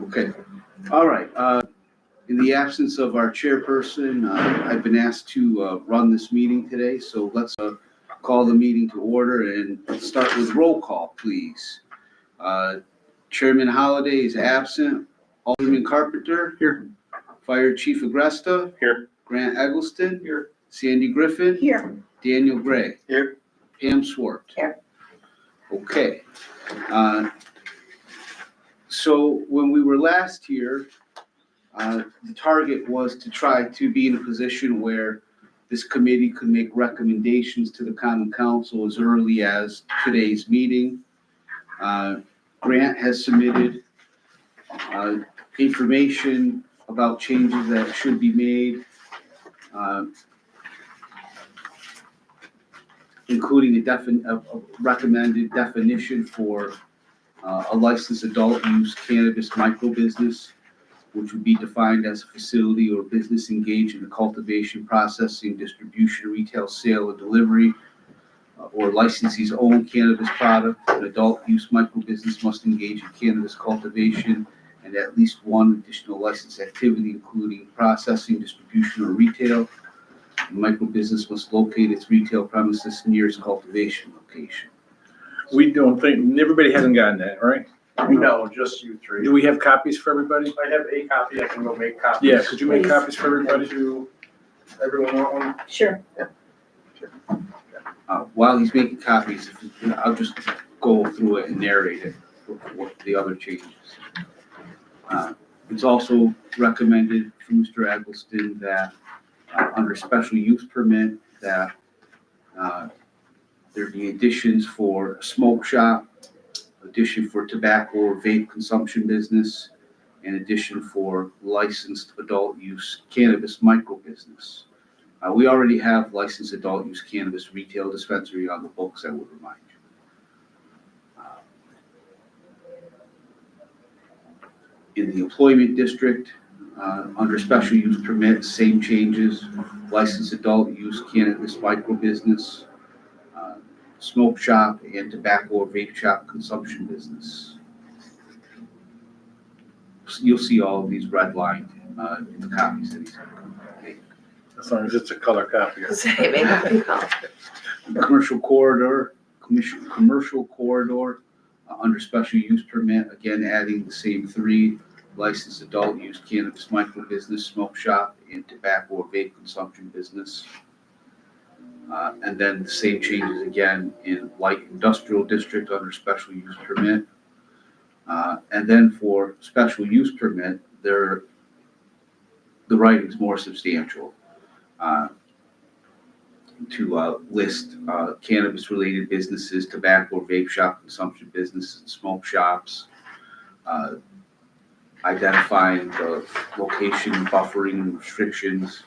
Okay. All right. In the absence of our chairperson, I've been asked to run this meeting today, so let's call the meeting to order and start with roll call, please. Chairman Holliday is absent. Alderman Carpenter? Here. Fire Chief Agresta? Here. Grant Eggleston? Here. Sandy Griffin? Here. Daniel Gray? Here. Pam Swart? Here. Okay. So when we were last here, the target was to try to be in a position where this committee could make recommendations to the Common Council as early as today's meeting. Grant has submitted information about changes that should be made, including a recommended definition for a licensed adult use cannabis microbusiness, which would be defined as a facility or business engaged in the cultivation, processing, distribution, retail sale, or delivery, or licensee's own cannabis product. An adult use microbusiness must engage in cannabis cultivation and at least one additional licensed activity, including processing, distribution, or retail. The microbusiness must locate its retail premises near its cultivation location. We don't think, everybody hasn't gotten that, right? No, just you three. Do we have copies for everybody? I have a copy, I can go make copies. Yeah, could you make Please. copies for everybody? Do everyone want one? Sure. While he's making copies, I'll just go through it and narrate it, what the other changes. It's also recommended from Mr. Eggleston that under special use permit that there be additions for a smoke shop, addition for tobacco or vape consumption business, and addition for licensed adult use cannabis microbusiness. We already have licensed adult use cannabis retail dispensary on the books, I would remind you. In the employment district, under special use permit, same changes, licensed adult use cannabis microbusiness, smoke shop, and tobacco or vape shop consumption business. You'll see all of these redlined in the copies that he's made. As long as it's a color copy. Commercial corridor, under special use permit, again adding the same three: licensed adult use cannabis microbusiness, smoke shop, and tobacco or vape consumption business. And then the same changes again in light industrial district under special use permit. And then for special use permit, the writing's more substantial. To list cannabis-related businesses, tobacco or vape shop consumption businesses, and smoke shops, identifying the location, buffering, and restrictions.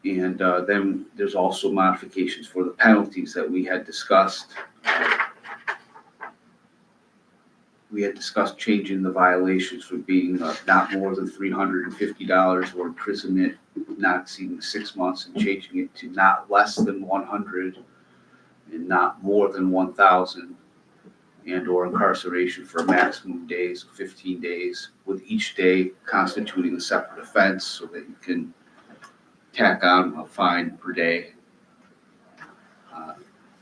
And then there's also modifications for the penalties that we had discussed. We had discussed changing the violations from being not more than $350 or imprisonment not exceeding 6 months, and changing it to not less than 100 and not more than 1,000, and or incarceration for a maximum of days of 15 days, with each day constituting a separate offense, so that you can tack on a fine per day.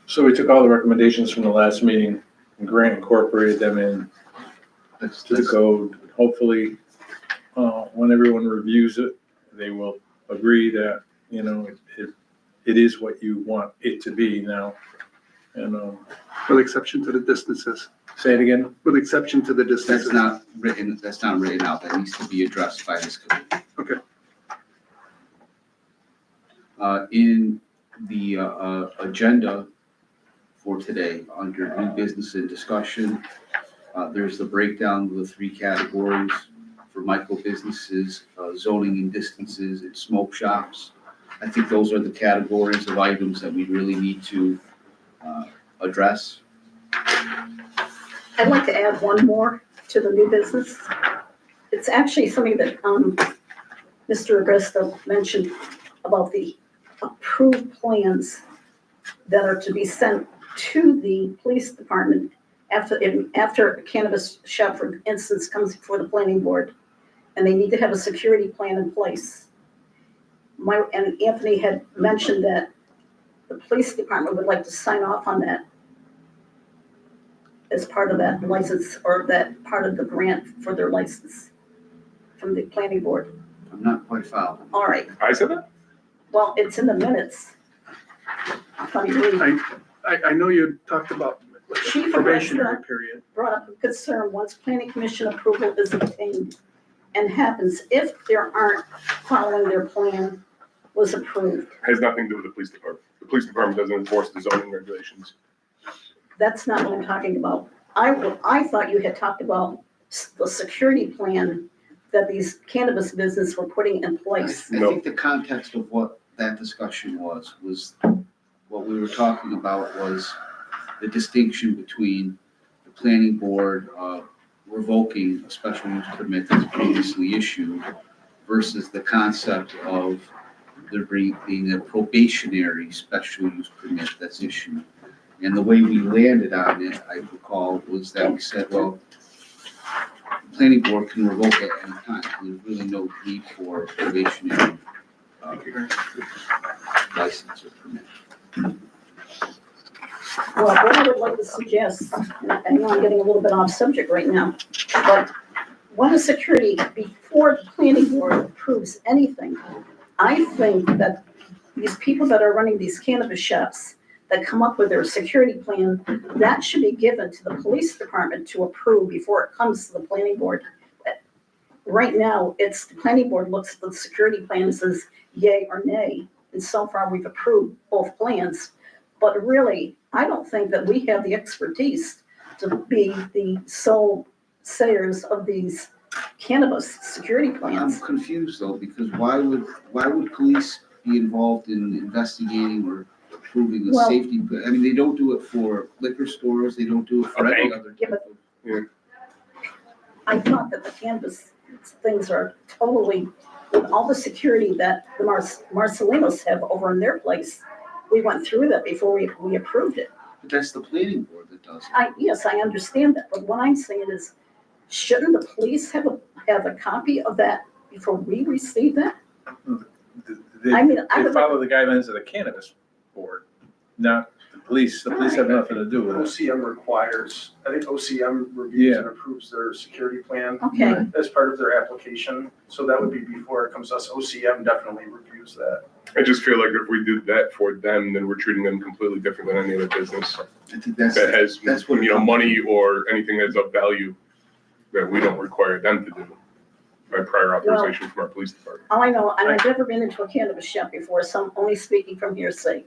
So we took all the recommendations from the last meeting and Grant incorporated them in to the code. Hopefully, when everyone reviews it, they will agree that, you know, it is what you want it to be now. And With exception to the distances. say it again. With exception to the distances. That's not written out. That needs to be addressed by this committee. Okay. In the agenda for today, under new business and discussion, there's the breakdown of the three categories for micro businesses, zoning and distances, and smoke shops. I think those are the categories of items that we really need to address. I'd like to add one more to the new business. It's actually something that Mr. Agresta mentioned about the approved plans that are to be sent to the police department after a cannabis shop, for instance, comes before the planning board, and they need to have a security plan in place. And Anthony had mentioned that the police department would like to sign off on that as part of that license, or that part of the grant for their license from the planning board. I'm not quite following. All right, I said that? well, it's in the minutes. Let me read. I know you talked about Chief probationary Augusta period. brought up a concern once planning commission approval is obtained and happens if there aren't following their plan was approved. Has nothing to do with the police department. The police department doesn't enforce the zoning regulations. That's not what I'm talking about. I thought you had talked about the security plan that these cannabis businesses were putting in I place. think the context of what that discussion was what we were talking about was the distinction between the planning board revoking a special use permit that's previously issued versus the concept of there being a probationary special use permit that's issued. And the way we landed on it, I recall, was that we said, well, the planning board can revoke at any time. There's really no need for a probationary license or permit. Well, what I would like to suggest, and I know I'm getting a little bit off subject right now, but when a security, before the planning board approves anything, I think that these people that are running these cannabis shops that come up with their security plan, that should be given to the police department to approve before it comes to the planning board. Right now, it's the planning board looks at the security plan and says yay or nay, and so far we've approved both plans. But really, I don't think that we have the expertise to be the sole sayers of these cannabis security I'm plans. confused though, because why would police be involved in investigating or approving a Well- safety? I mean, they don't do it for liquor stores, they don't do it for A any bank. other Yeah, type but- of. I thought that the cannabis things are totally, with all the security that the Marcelinos have over in their place, we went through that before we approved it. But that's the planning board that does it. Yes, I understand that, but what I'm saying is, shouldn't the police have a copy of that before we receive that? I mean, I They would follow the guidelines of the cannabis board, not the police. The police have nothing to do with it. OCM requires, I think OCM reviews and approves their security plan Okay, as part of their application. So that would be before it comes to us. OCM definitely reviews that. I just feel like if we did that for them, then we're treating them completely different than any other business I think that's what it comes money or anything that's of value that we don't require them to do by prior authorization from our police department. all I know, and I've never been into a cannabis shop before, so I'm only speaking from hearsay.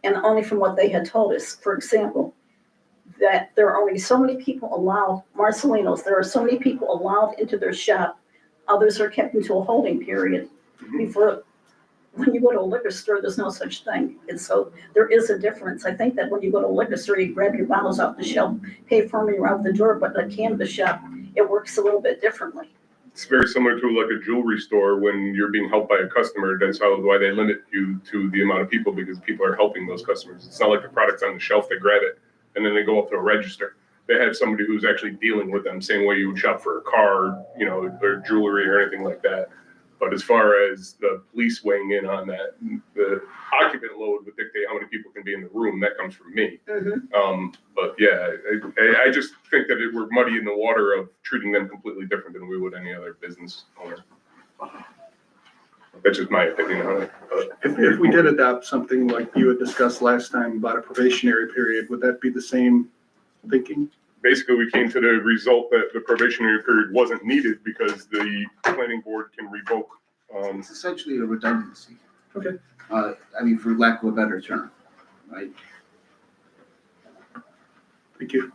And only from what they had told us. For example, that there are only so many people allowed, Marcelinos, there are so many people allowed into their shop. Others are kept into a holding period before, when you go to a liquor store, there's no such thing. And so there is a difference. I think that when you go to a liquor store, you grab your bottles off the shelf, pay for them, you're out the door, but a cannabis shop, it works a little bit differently. It's very similar to like a jewelry store when you're being helped by a customer. That's why they limit you to the amount of people, because people are helping those customers. It's not like the product's on the shelf, they grab it and then they go up to a register. They have somebody who's actually dealing with them, same way you would shop for a car, or jewelry or anything like that. But as far as the police weighing in on that, the occupant load would dictate how many people can be in the room. That comes from me. But yeah, I just think that we're muddy in the water of treating them completely different than we would any other business owner. That's just my opinion on it. But If we did adopt something like you had discussed last time about a probationary period, would that be the same thinking? basically, we came to the result that the probationary period wasn't needed because the planning board can revoke. It's essentially a redundancy. Okay. I mean, for lack of a better term, right? Thank you.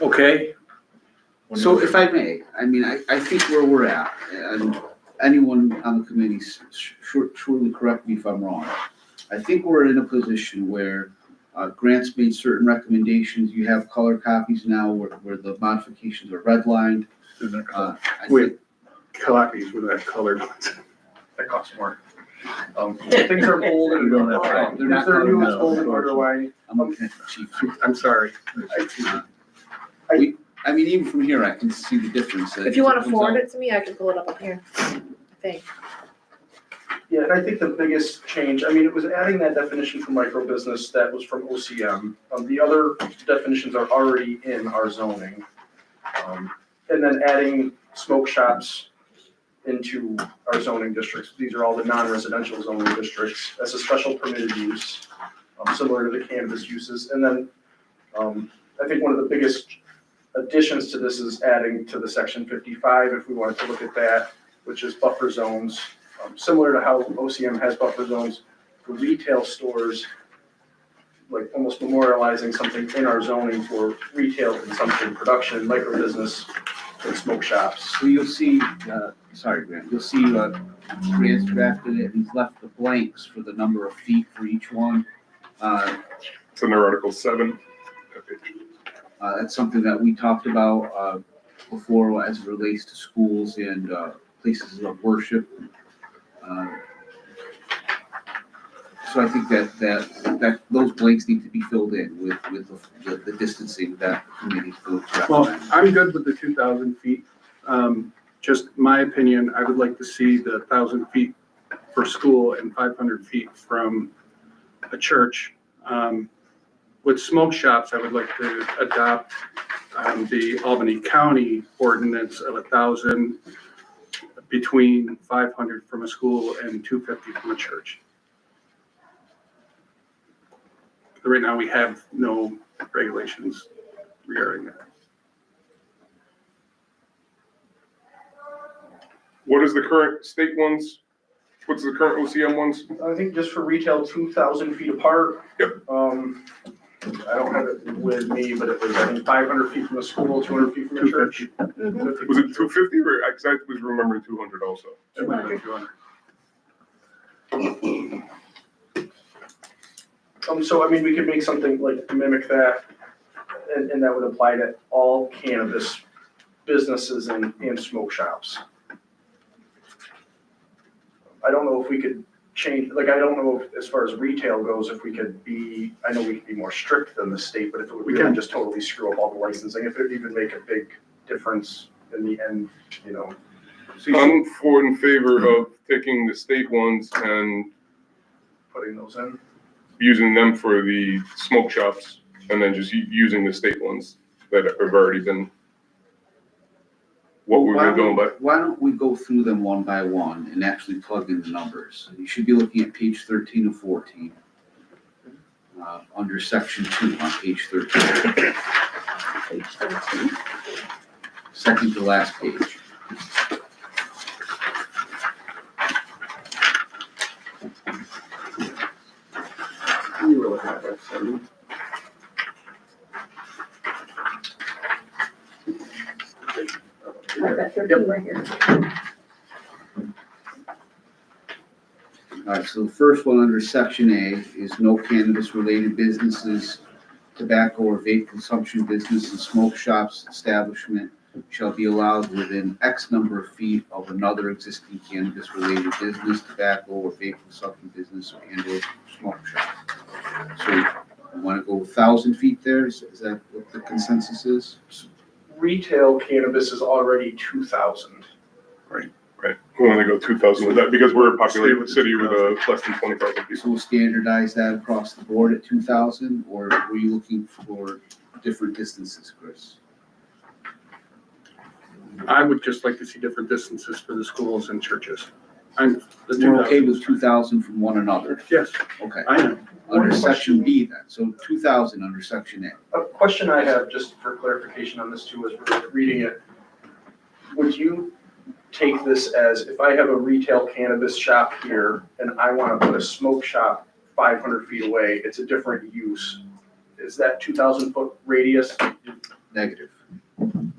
Okay. So if I may, I mean, I think where we're at, and anyone on the committee surely correct me if I'm wrong. I think we're in a position where Grant's made certain recommendations. You have color copies now where the modifications are redlined. I Wait. think Copies with that colored ones. That costs more. Things are bold and. You don't have to. They're not If they're new, it's no, bold and underlined. I'm looking at the chief. I'm sorry. I mean, even from here, I can see the difference. If you wanna forward it to me, I can pull it up here, I think. Yeah, and I think the biggest change, I mean, it was adding that definition for micro business that was from OCM. The other definitions are already in our zoning. And then adding smoke shops into our zoning districts. These are all the non-residential zoning districts as a special permitted use, similar to the cannabis uses. And then I think one of the biggest additions to this is adding to the section 55, if we wanted to look at that, which is buffer zones. Similar to how OCM has buffer zones for retail stores, like almost memorializing something in our zoning for retail consumption, production, micro business, and smoke shops. So you'll see, sorry, Grant, you'll see, Grant's drafted it, and he's left the blanks for the number of feet for each one. It's under Article 7. That's something that we talked about, before as it relates to schools and, places of worship. So I think that those blanks need to be filled in with the distancing that committee feels Well, recommends. I'm good with the 2,000 feet. Just my opinion, I would like to see the 1,000 feet for school and 500 feet from a church. With smoke shops, I would like to adopt the Albany County ordinance of 1,000 between 500 from a school and 250 from a church. Right now, we have no regulations regarding that. What is the current state ones? What's the current OCM ones? I think just for retail, 2,000 feet apart. Yep. I don't have it with me, but it was, I think, 500 feet from a school, 200 feet from a church. 250. Was it 250 or, because I was remembering 200 also. That might have been 200. So I mean, we could make something like mimic that, and that would apply to all cannabis businesses and smoke shops. I don't know if we could change, like, I don't know if, as far as retail goes, if we could be, I know we could be more strict than the state, but if it would We really can. just totally screw up all the licensing, if it would even make a big difference in the end, you know. So you I'm in favor of taking the state ones and Putting those in. using them for the smoke shops, and then just using the state ones that have already been what we've been going by. Why don't we go through them one by one and actually plug in the numbers? You should be looking at page 13 of 14. Under section 2 on page 13. Page 13. Second to last page. You were looking at that, so. I've got 13 right here. All right, so the first one under section A is no cannabis-related businesses, tobacco or vape consumption business and smoke shops establishment shall be allowed within X number of feet of another existing cannabis-related business, tobacco or vape consumption business and or smoke shop. So you want to go 1,000 feet there? Is that what the consensus is? Retail cannabis is already 2,000. Right. We want to go 2,000 with that because we're a populated with the city with 2,000. less than 20,000 So people. we'll standardize that across the board at 2,000, or were you looking for different distances, Chris? I would just like to see different distances for the schools and churches. The We're okay 2,000. with 2,000 from one another? Yes, Okay. I know. Under section B then, so 2,000 under section A. A question I have, just for clarification on this too, as we're reading it, would you take this as, if I have a retail cannabis shop here and I want to put a smoke shop 500 feet away, it's a different use, is that 2,000 foot radius? Negative. You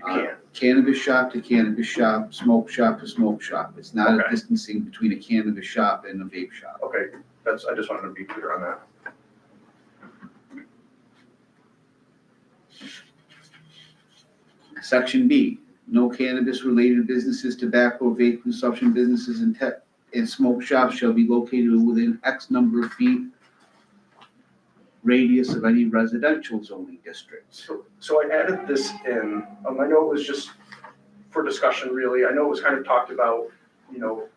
can't. Cannabis shop to cannabis shop, smoke shop to smoke shop. It's not a Okay. distancing between a cannabis shop and a vape shop. Okay, I just wanted to be clear on that. Section B, no cannabis-related businesses, tobacco, vape consumption businesses, and and smoke shops shall be located within X number of feet radius of any residential zoning districts. So I added this in, I know it was just for discussion really, I know it was kind of talked about, you know,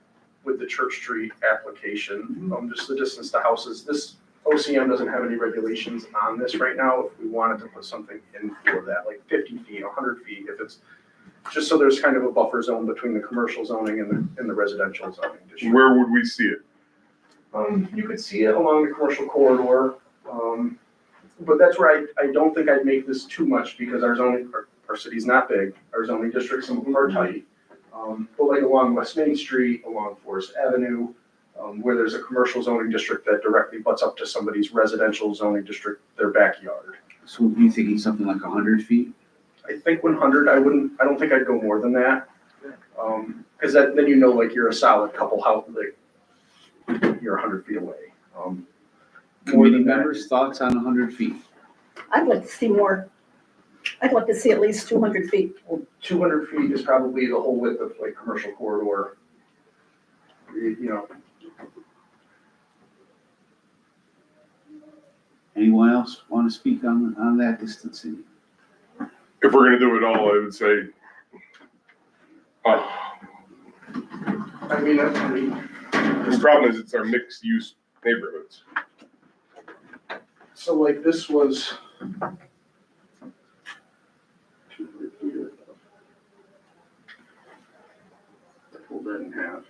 with the Church Street application, just the distance to houses. This OCM doesn't have any regulations on this right now. If we wanted to put something in for that, like 50 feet, 100 feet, if it's, just so there's kind of a buffer zone between the commercial zoning and the residential zoning district. Where would we see it? You could see it along the commercial corridor, but that's where I don't think I'd make this too much because our zoning, our city's not big, our zoning districts, some of them are tight. But like along West Main Street, along Forest Avenue, where there's a commercial zoning district that directly butts up to somebody's residential zoning district, their backyard. So are you thinking something like 100 feet? I think 100, I don't think I'd go more than that. Cause then you know, like you're a solid couple house, like you're 100 feet away. More Committee than that, members, thoughts on 100 feet? I'd like to see more. I'd like to see at least 200 feet. 200 feet is probably the whole width of like commercial corridor. You know, Anyone else want to speak on that distancing? If we're gonna do it all, I would say, I mean, the problem is it's our mixed use neighborhoods. so like this was. Pull that in half.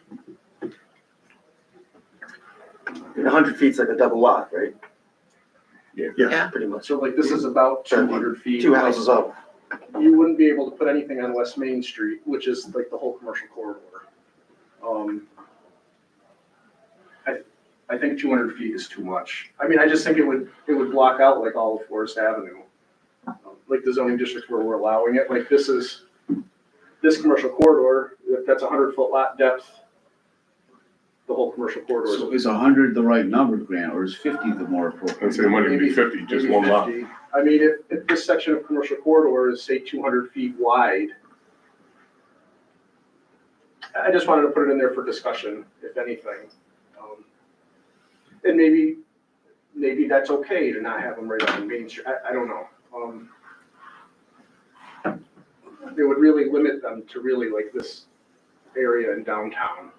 100 feet's like a double lot, right? Yeah. Pretty much. So like this is about 200 feet. Two houses up. You wouldn't be able to put anything on West Main Street, which is like the whole commercial corridor. I think 200 feet is too much. I mean, I just think it would block out like all of Forest Avenue. Like the zoning districts where we're allowing it, like this commercial corridor, if that's 100-foot lot depth, the whole commercial corridor is. So is 100 the right number, Grant, or is 50 the more I'd appropriate? say it might even be 50, just Maybe one lot. 50. I mean, if this section of commercial corridor is say 200 feet wide, I just wanted to put it in there for discussion, if anything. And maybe that's okay to not have them right on Main Street, I don't know. It would really limit them to really like this area in downtown.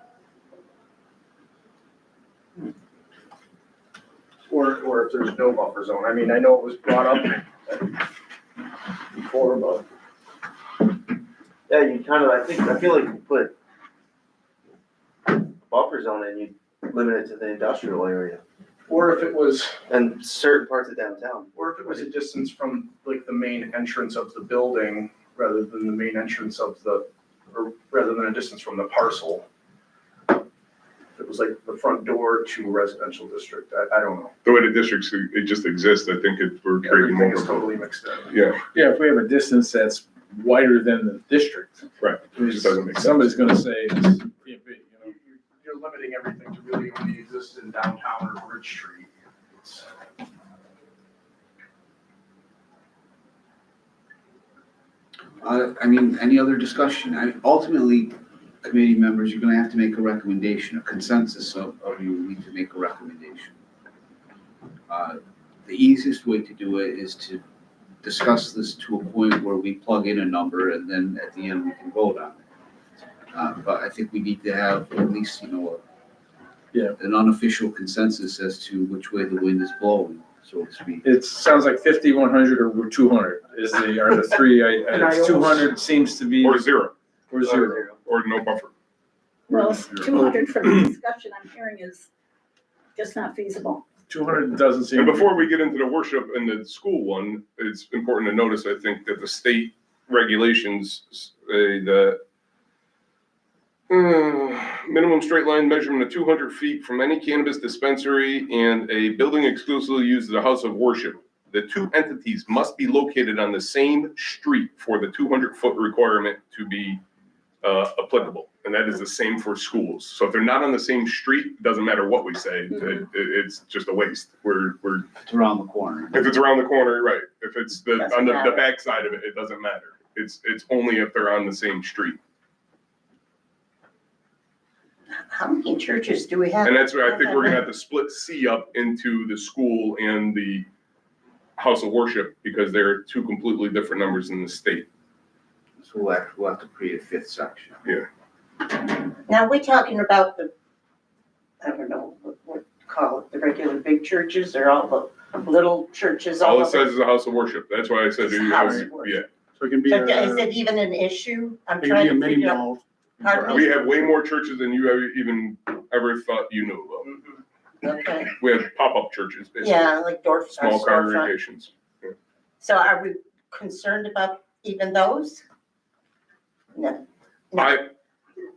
Or if there's no buffer zone. I mean, I know it was brought up before, but Yeah, you kind of, I feel like you put buffer zone and you limit it to the industrial area or if it was and certain parts of downtown. Or if it was a distance from like the main entrance of the building rather than the main entrance of or rather than a distance from the parcel. If it was like the front door to a residential district, I don't know. The way the districts, it just exists, I think we're creating Everything more. is totally mixed in. Yeah, Yeah, if we have a distance that's wider than the district, right, it just doesn't make sense. somebody's gonna say it's can't be, you know. You're limiting everything to really only exist in downtown or Bridge Street. It's- I mean, any other discussion? Ultimately, committee members, you're gonna have to make a recommendation, a consensus of you need to make a recommendation. The easiest way to do it is to discuss this to a point where we plug in a number and then at the end we can vote on it. But I think we need to have at least, an unofficial consensus as to which way the wind is blowing, so to speak. It sounds like 50, 100, or 200 are the three. And I almost- 200 seems to be, Or zero, or zero. or no buffer. Well, 200 for the discussion I'm hearing is just not feasible. 200 doesn't seem. And before we get into the worship and the school one, it's important to notice, I think, that the state regulations say that minimum straight line measurement of 200 feet from any cannabis dispensary and a building exclusively used as a house of worship. The two entities must be located on the same street for the 200-foot requirement to be applicable. And that is the same for schools. So if they're not on the same street, it doesn't matter what we say, it's just a waste. It's around the corner. If it's around the corner, right. If it's on the back side of it, it doesn't matter. It's only if they're on the same street. How many churches do we have? And that's where I think we're gonna have to split C up into the school and the house of worship, because they're two completely different numbers in the state. So we'll have to create a fifth section. Now, we're talking about the, I don't know, what to call it, the regular big churches or all the little churches? All it over? says is a house of worship. That's why I said, It's house of worship. yeah. So it can be So a, is it even an issue? I'm it can be trying a to mini figure out. mall. Pardon We me? have way more churches than you ever thought you knew of. Okay, We have pop-up churches, basically. yeah, like Small storefront. congregations. So are we concerned about even those? No.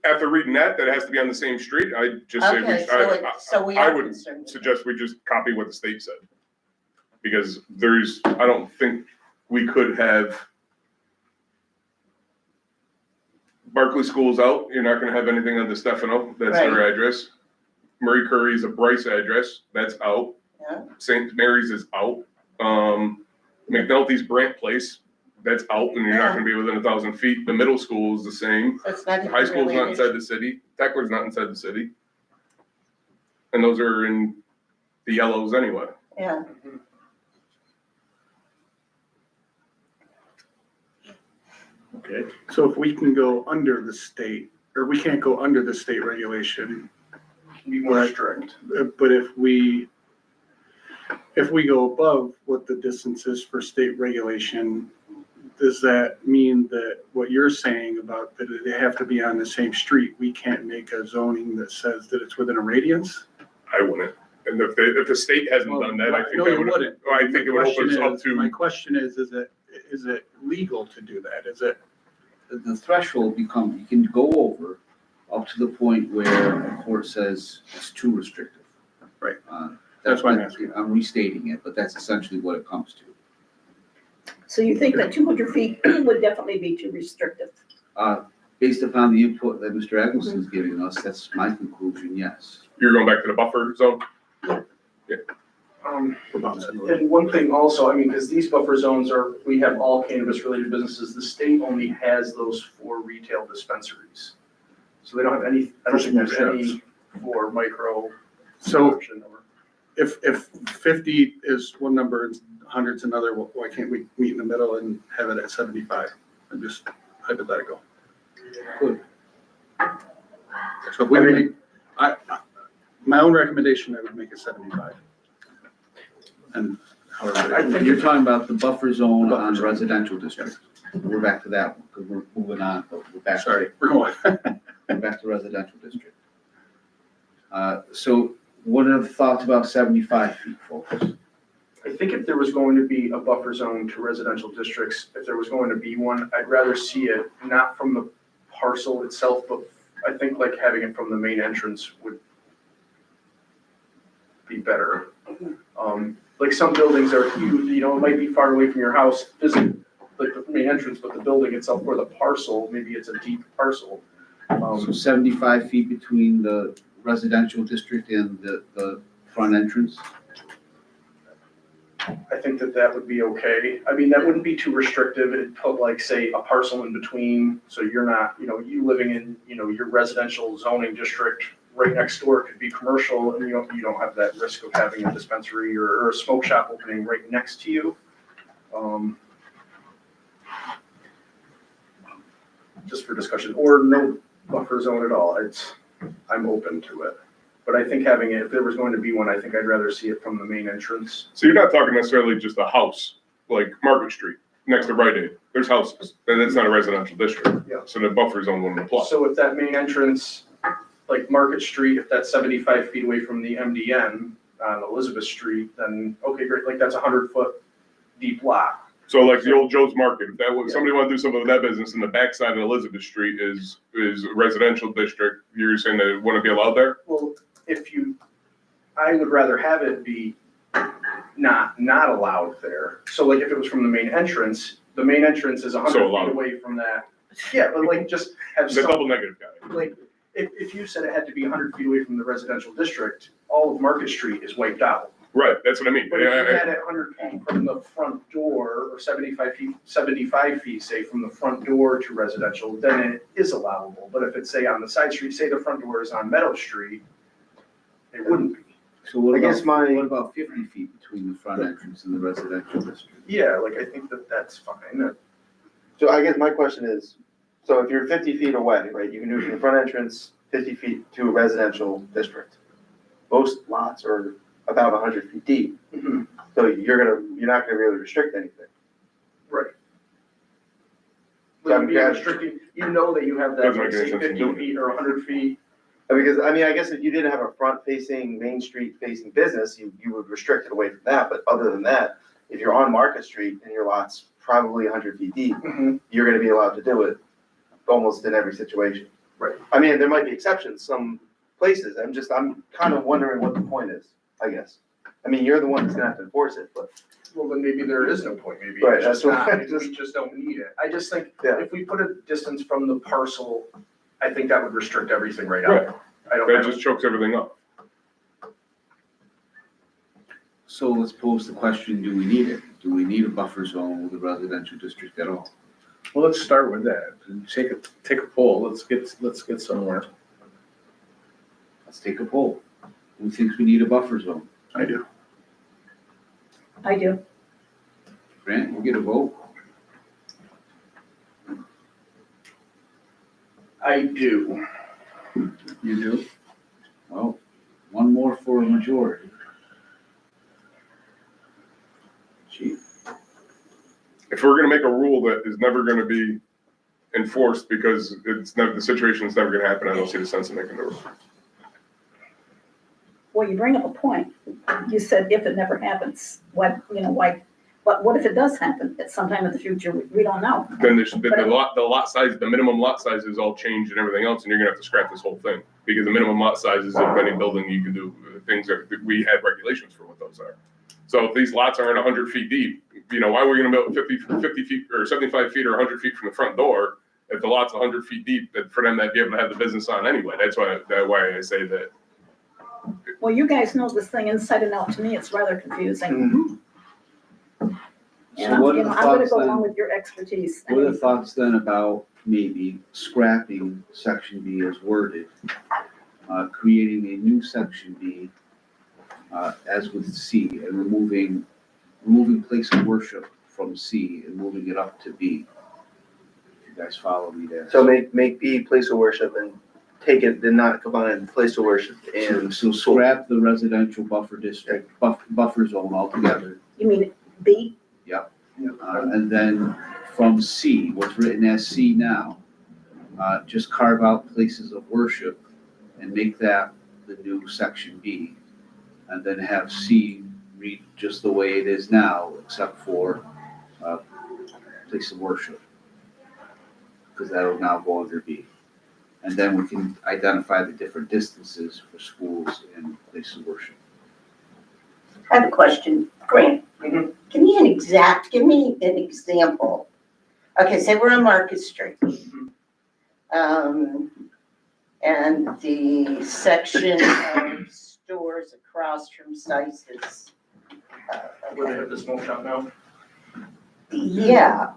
After reading that has to be on the same street. I just say, Okay, so we I are would concerned. suggest we just copy what the state said. Because I don't think we could have Barclay School's out, you're not gonna have anything on the Stefano, that's their address. Murray Curry's a Bryce address, that's out. Yeah. St. Mary's is out. McNulty's Brant Place, that's out, and you're not gonna be within 1,000 feet. The middle school is the same. So it's not The even high school's really not an inside issue. the city. Techler's not inside the city. And those are in the yellows anyway. Yeah, Okay. So if we can go under the state, or we can't go under the state regulation, Can be more strict. but if we go above what the distance is for state regulation, does that mean that what you're saying about that they have to be on the same street, we can't make a zoning that says that it's within a radius? I wouldn't. And if the state hasn't done that, I think No, that you would, wouldn't. I think it would open us up My to, question is it legal to do that? Is it? The threshold you can go over up to the point where the court says it's too restrictive. Right. Uh, That's why I'm asking. I'm restating it, but that's essentially what it comes to. So you think that 200 feet would definitely be too restrictive? Based upon the input that Mr. Eggleston's giving us, that's my conclusion, yes. you're going back to the buffer zone. And one thing also, I mean, because these buffer zones we have all cannabis-related businesses, the state only has those for retail dispensaries. So they don't have any, I don't think there's any for micro. So consumption or- if 50 is one number and 100's another, why can't we meet in the middle and have it at 75? I'm just hypothetical. Good. So if we make, my own recommendation, I would make it 75. And however. I think- You're talking about the buffer zone Buffer on zone. residential district. We're back to that one, because we're moving on, but we're back. Sorry, we're going. We're back to residential district. So what are the thoughts about 75 feet, folks? I think if there was going to be a buffer zone to residential districts, if there was going to be one, I'd rather see it not from the parcel itself, but I think like having it from the main entrance would be better. Like some buildings are huge, it might be far away from your house, physically, like the main entrance, but the building itself or the parcel, maybe it's a deep parcel. So 75 feet between the residential district and the front entrance? I think that would be okay. I mean, that wouldn't be too restrictive. It'd put like, say, a parcel in between, so you're not, you living in, your residential zoning district, right next door could be commercial, and you don't have that risk of having a dispensary or a smoke shop opening right next to you. Just for discussion, or no buffer zone at all. I'm open to it. But I think having it, if there was going to be one, I think I'd rather see it from the main entrance. So you're not talking necessarily just a house, like Market Street, next to Rite Aid. There's houses, and it's not a residential district. Yeah. So the buffer zone wouldn't apply. So if that main entrance, like Market Street, if that's 75 feet away from the MDN on Elizabeth Street, then, okay, great, like that's a 100-foot deep lot. So like the old Joe's Market, if that was, somebody wanted to do something with that business and the backside of Elizabeth Street is a residential district, you're saying that it wouldn't be allowed there? Well, I would rather have it be not allowed there. So like if it was from the main entrance is 100 So allowed. feet away from that. Yeah, but like just have The some, double negative guy. like, if you said it had to be 100 feet away from the residential district, all of Market Street is wiped out. Right, that's what I mean. But if you had it 100 feet from the front door, or 75 feet, say, from the front door to residential, then it is allowable. But if it's, say, on the side street, say the front door is on Meadow Street, it wouldn't be. So what I guess about, my- what about 50 feet between the front entrance and the residential district? Yeah, like, I think that that's fine. So I guess my question is, so if you're 50 feet away, right, you can do it from the front entrance, 50 feet to a residential district. Most lots are about 100 feet deep, Mhm. so you're not gonna really restrict anything. Right. So I'm But you're glad- restricting, you know that you have that, Doesn't like, make any say, sense to 50 do it. feet or 100 feet. Because, I mean, I guess if you didn't have a front-facing, Main Street-facing business, you would restrict it away from that, but other than that, if you're on Market Street and your lot's probably 100 feet deep, you're gonna be allowed to do it almost in every situation. Right. I mean, there might be exceptions, some places, I'm kind of wondering what the point is, I guess. I mean, you're the one that's gonna have to enforce it, but, Well, then maybe there is no point, maybe Right, it's just that's what not, I maybe we just don't need it. I just think Yeah. if we put a distance from the parcel, I think that would restrict everything right Right. out. I That don't, just chokes everything up. So let's pose the question, do we need it? Do we need a buffer zone with a residential district at all? Well, let's start with that. Take a poll. Let's get somewhere. Let's take a poll. Who thinks we need a buffer zone? I do. I do. Grant, you get a vote? I do. You do? Well, one more for a majority. Gee, If we're gonna make a rule that is never gonna be enforced because it's never, the situation's never gonna happen, I don't see the sense of making the rule. Well, you bring up a point. You said if it never happens, why, but what if it does happen at some time in the future? We don't know. Then the lot size, the minimum lot size is all changed and everything else, and you're gonna have to scrap this whole thing. Because the minimum lot sizes of any building you can do, things that, we have regulations for what those are. So if these lots aren't 100 feet deep, why are we gonna build 50 feet or 75 feet or 100 feet from the front door? If the lot's 100 feet deep, that for them to be able to have the business on anyway, that's why I say that. Well, you guys know this thing inside and out. To me, it's rather confusing. And So what are the I'm gonna thoughts go along then? with your expertise. I What are the mean, thoughts then about maybe scrapping section B as worded? Creating a new section B, as with C, and removing place of worship from C and moving it up to B. If you guys follow me there. so make B place of worship and take it, then not combine place of worship and. So scrap the residential buffer district, buffer zone altogether. You mean B? And then from C, what's written as C now, just carve out places of worship and make that the new section B. And then have C read just the way it is now, except for place of worship. Because that'll now go under B. And then we can identify the different distances for schools and place of worship. I have a question. Grant, Mhm. give me an example. Okay, say we're on Market Street. And the section of stores across from Sice is, Where they have the smoke shop now? yeah.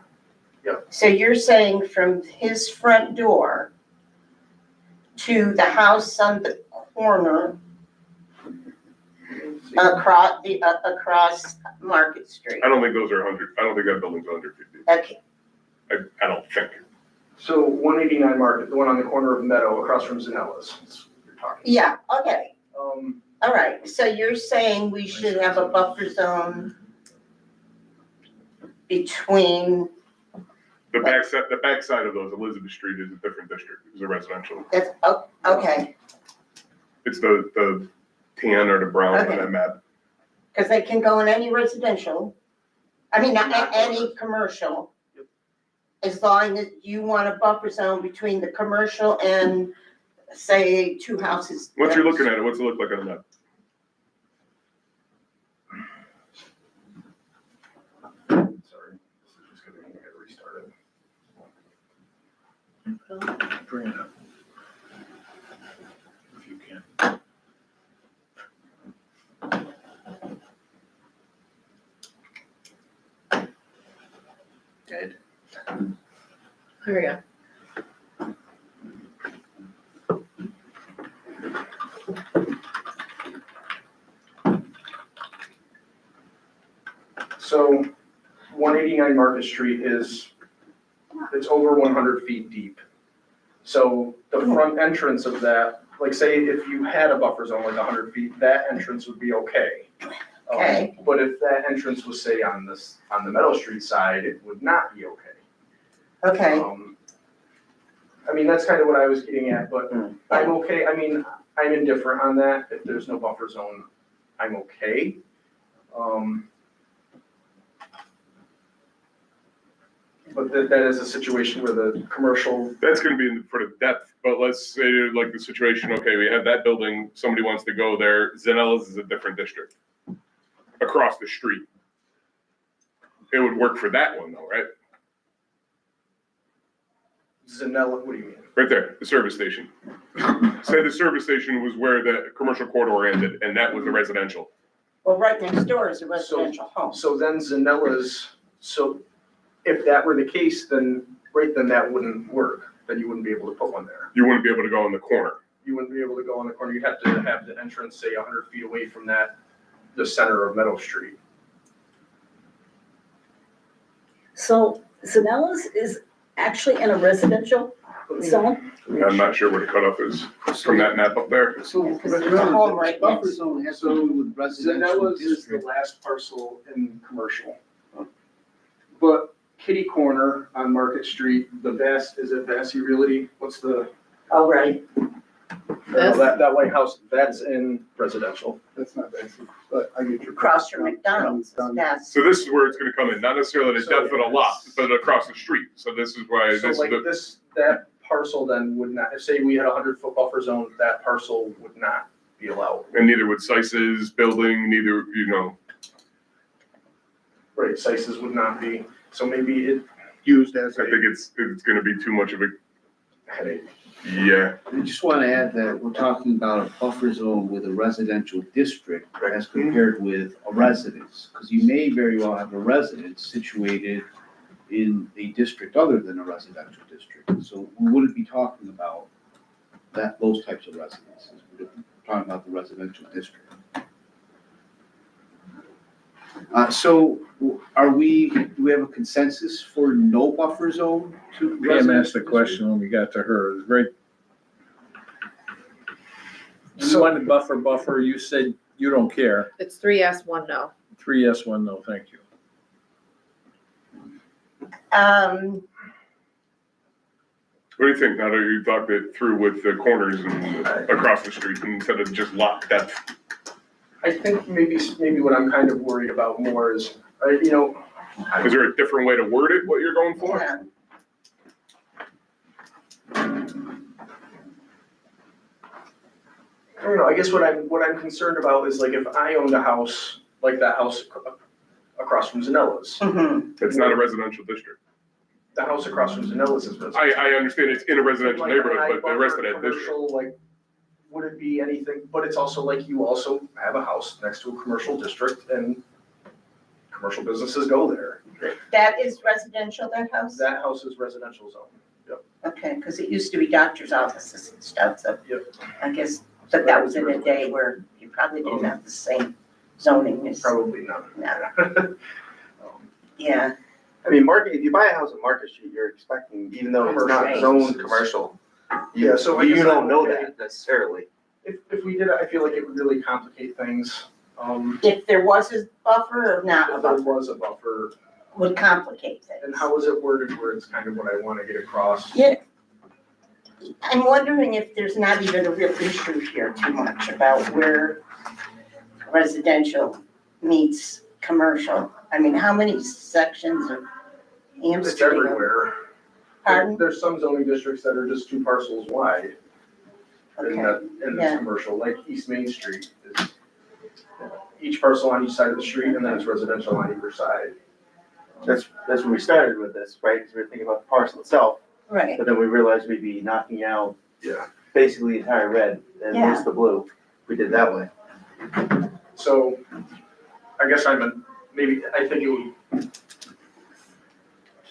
Yeah. So you're saying from his front door to the house on the corner across Market Street? I don't think those are 100, I don't think that building's 100 feet deep. Okay, I don't think. So 189 Market, the one on the corner of Meadow across from Zanella's, that's what you're talking. yeah, okay, Um, all right. So you're saying we should have a buffer zone between, The back side of those, Elizabeth Street is a different district, it's a residential. that's, oh, okay, It's the tan or the brown on Okay. that map. because they can go in any residential, not any commercial. As long as you want a buffer zone between the commercial and, say, two houses. Once you're looking at it, what's it look like on the map? sorry, this is just gonna get restarted. Bring it up. If you can. Ed. There we go. So 189 Market Street it's over 100 feet deep. So the front entrance of that, like say if you had a buffer zone like 100 feet, that entrance would be okay. Okay. But if that entrance was say on the Meadow Street side, it would not be okay. Okay, I mean, that's kind of what I was getting at, but I'm okay, I mean, I'm indifferent on that, if there's no buffer zone, I'm okay. But that is a situation where the commercial, That's gonna be for the depth, but let's say like the situation, okay, we have that building, somebody wants to go there, Zanella's is a different district. Across the street. It would work for that one though, right? Zanella, what do you mean? Right there, the service station. Say the service station was where the commercial corridor ended, and that was the residential. well, right next door is a residential home. So then Zanella's, so if that were the case, then that wouldn't work, then you wouldn't be able to put one there. You wouldn't be able to go in the corner. You wouldn't be able to go on the corner, you'd have to have the entrance, say, 100 feet away from the center of Meadow Street. So Zanella's is actually in a residential zone? I'm not sure where the cutoff is from that map up there. So, Because there's a home right buffer next. zone has to do with residential Zanella's is the district. last parcel in commercial. But kitty corner on Market Street, is it Vassy Realty? What's the, Oh, right. This? that White House, that's in residential. That's not basic, but I get your. Across from McDonald's, yes. So this is where it's gonna come in, not necessarily the depth of the lot, but across the street. So this is why So this, like that parcel then would not, if say we had a 100-foot buffer zone, that parcel would not be allowed. and neither would Sice's building, neither, Right, Sices would not be, so maybe it Used as I think it's gonna be too much of a, headache. yeah. I just want to add that we're talking about a buffer zone with a residential district as compared with a residence. Because you may very well have a residence situated in a district other than a residential district. So we wouldn't be talking about those types of residences. We're talking about the residential district. So do we have a consensus for no buffer zone to Pam asked residential the question when we got to her, it was very. You So- wanted buffer, you said you don't care. It's 3 yes, 1 no. 3 yes, 1 no, thank you. What do you think now that you talked it through with the corners and across the street instead of just lot depth? I think maybe what I'm kind of worried about more is, you know, Is there a different way to word it, what you're going for? Yeah. I don't know, I guess what I'm concerned about is like if I owned a house, like that house across from Zanella's. Mhm. It's not a residential district. The house across from Zanella's is residential. I understand it's in a residential Like, neighborhood, when I but the rest of buffer that district. commercial, like, would it be anything, but it's also like you also have a house next to a commercial district and commercial businesses go there. That is residential, that house? That house is residential zone. Okay, because it used to be doctor's offices and stuff, so. Yep. I guess, but that was in a day where you probably didn't have the same zoning as, Probably not. No. yeah. I mean, if you buy a house on Market Street, you're expecting, even though it's not Commercial. zoned commercial, Yeah, so I you guess don't know I'm okay. that necessarily. If we did it, I feel like it would really complicate things. If there was a buffer or not a If there buffer, was a buffer, would complicate things. and how is it worded where it's kind of what I want to get across? Yeah. I'm wondering if there's not even a real issue here too much about where residential meets commercial. I mean, how many sections of Am It's Street? everywhere. Pardon? There's some zoning districts that are just 2 parcels wide. Okay, And yeah. it's commercial, like East Main Street is each parcel on each side of the street, and then it's residential on either side. That's when we started with this, right? Because we were thinking about the parcel itself, right. but then we realized we'd be knocking out Yeah. basically the entire red and Yeah. lose the blue. If we did it that way. So I guess I think it would,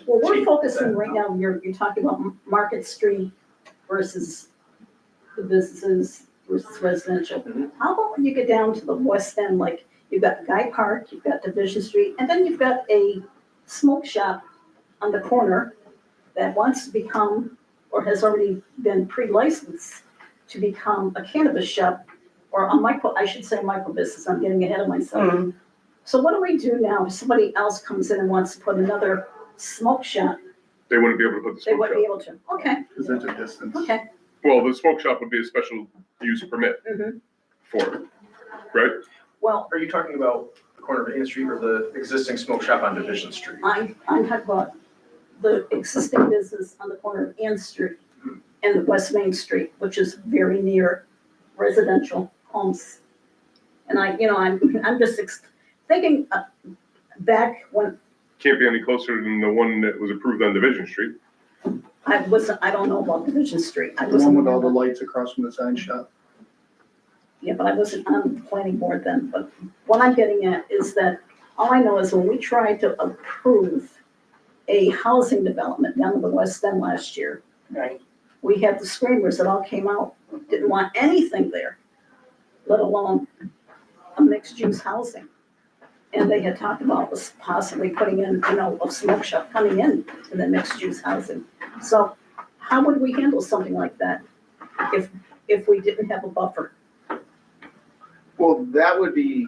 Well, we're focusing right now, you're talking about Market Street versus the businesses versus residential. How about when you get down to the west end, like you've got Guy Park, you've got Division Street, and then you've got a smoke shop on the corner that wants to become, or has already been pre-licensed to become a cannabis shop, or I should say micro business, I'm getting ahead of myself. So what do we do now if somebody else comes in and wants to put another smoke shop? They wouldn't be able to put the They smoke wouldn't be shop. able to, okay, Because there's a distance. okay. Well, the smoke shop would be a special use permit Mhm. for it, right? Well, Are you talking about the corner of Main Street or the existing smoke shop on Division Street? I'm talking about the existing business on the corner of Ann Street and the West Main Street, which is very near residential homes. And I'm just thinking back when Can't be any closer than the one that was approved on Division Street. I don't know about Division Street. I The one wasn't, with all the lights across from the sign shop. yeah, but I wasn't on the planning board then. But what I'm getting at is that all I know is when we tried to approve a housing development down in the West End last year, Right. we had the screamers that all came out, didn't want anything there, let alone a mixed-use housing. And they had talked about was possibly putting in, a smoke shop coming in the mixed-use housing. So how would we handle something like that if we didn't have a buffer? Well, that would be,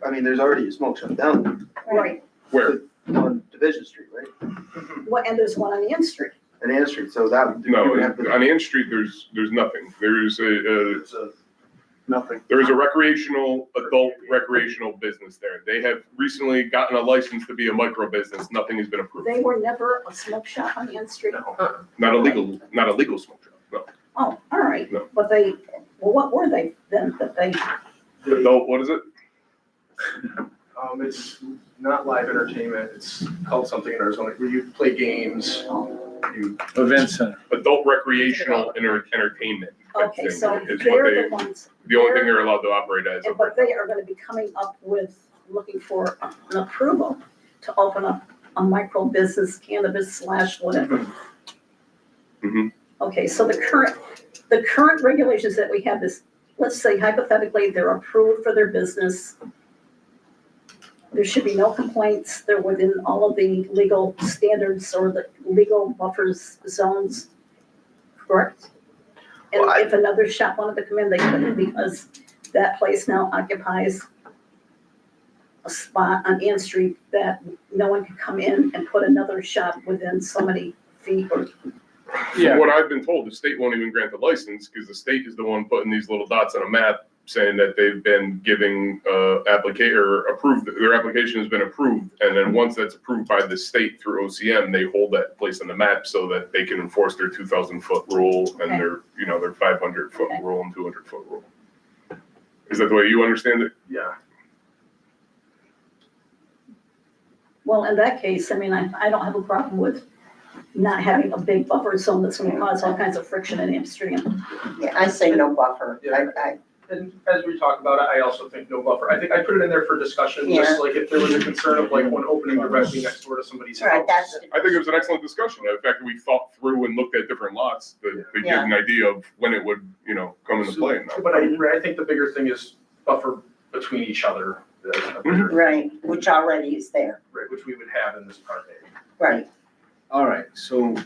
I mean, there's already a smoke shop down Right. Where? on Division Street, right? And there's one on the N Street. And Ann Street, so that. you No, would have to- on Ann Street, there's nothing. There's It's a Nothing. there is a adult recreational business there. They have recently gotten a license to be a micro business. Nothing has been approved. They were never a smoke shop on the N Street. Not a legal smoke shop, no. Oh, all right. No. But what were they then that they, Adult, what is it? It's not live entertainment, it's called something in Arizona, where you play games, you, Event center. Adult recreational entertainment. type okay, thing so is what they're the ones. the only thing they're allowed to operate as. But they are gonna be coming up with, looking for an approval to open up a micro business cannabis / whatever. Mhm. Okay, so the current regulations that we have is, let's say hypothetically, they're approved for their business. There should be no complaints, they're within all of the legal standards or the legal buffers zones, correct? And Well, if another shop wanted to come in, they couldn't because that place now occupies a spot on Ann Street that no one could come in and put another shop within so many feet or, From what I've been told, the state won't even grant the license because the state is the one putting these little dots on a map saying that they've been giving approved, their application has been approved. And then once that's approved by the state through OCM, they hold that place on the map so that they can enforce their 2,000-foot rule and Okay. their 500-foot Okay. rule and 200-foot rule. Is that the way you understand it? yeah. well, in that case, I mean, I don't have a problem with not having a big buffer zone that's gonna cause all kinds of friction in Amsterdam. Yeah, I say no buffer. And as we talk about it, I also think no buffer. I think I put it in there for discussion, Yeah. just like if there was a concern of like one opening directly next door to somebody's Right, house. that's. I think it was an excellent discussion. The fact that we thought through and looked at different lots to get Yeah. an idea of when it would, come into play. But I think the bigger thing is buffer between each other, Right, which already is there, right, which we would have in this part A. right. All right, so